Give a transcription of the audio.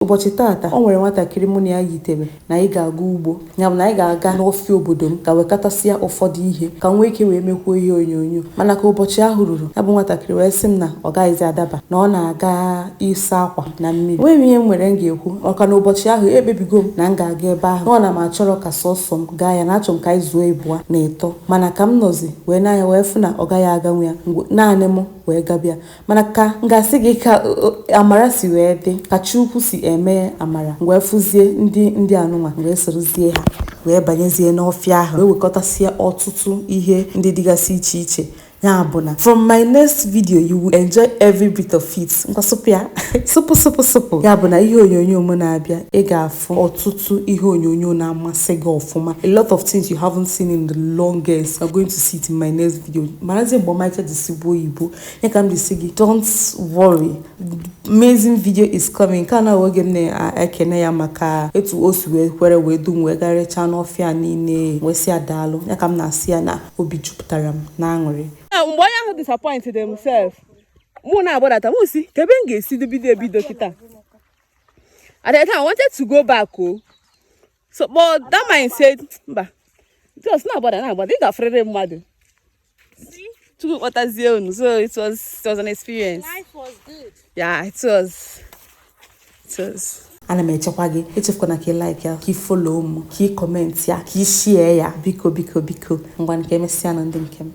ụbọchị tata o nwere nwatakịrị mụ na ya yitere na anyị ga-aga ugbo ya bụ na anyị ga-aga n'ọfịa obodo m ka wekatasịa ụfọdụ ihe ka m nwee ike wee mekwuo ihe onyonyo. Mana ka ụbọchị ahụ ruru, ya bụ nwatakịrị wee sị m na ọ gaghịzi adaba na ọ na-aga ịsa akwa na mmiri. Enweghị m ihe m nwere m ga-ekwu maka na ụbọchị ahụ ekpebigo m na m ga-aga ebe ahụ, na ọ na m achọrọ ka sọsọ m gaa ya, na achọ m ka anyị zuo ịbụa na ịtọ. Mana ka m nọzi wee n'anya wee fụ na ọ gaghị aganwu ya, naanị m wee gabịa. Mana ka m ga-asị gị ka amara si wee dị, ka Chukwu si eme amara, wee fụzie ndị anụnwa wee sorozie ha wee banyezie n'ọfịa ahụ wee wekọtasịa ọtụtụ ihe ndị dịgasị iche iche. Ya bụ na from my next video you will enjoy every bit of it. Ngwa sụpụ ya sụpụ. Ya bụ na ihe onyonyo m na-abịa, ị ga-afụ ọtụtụ ihe onyonyo na-amasị gị ọfụma. A lot of things you haven't seen in the longest, you're going to see it in my next video. Marazi mgbe ọmarịcha dịsigbo oyibo, ya ka m dịsị gị don't worry, amazing video is coming. Ka na oge m na-ekene ya maka etu o si wee kwere wee dum wee garịcha n'ọfịa niile wee si adaalụ. Ya ka m na-asị ya na obi jupụtara m na aṅụrị. Mgbe onye ahụ disappointed himself, mụ na-agbadata mụ si ka ebe m ga-esi ebido kịta. At the time I wanted to go back, so but that mind said mba, just na-agbada ị ga-afrịrị mmadụ. Chukwu kpọtazie unu. So it was an experience. Life was good. Yeah, it was. Ana m echekwa gị, echefukwana ka ị like ya, ka ị follow m, ka ị comment ya, ka ị share ya, biko ngwa nke emesịa na ndị nke m.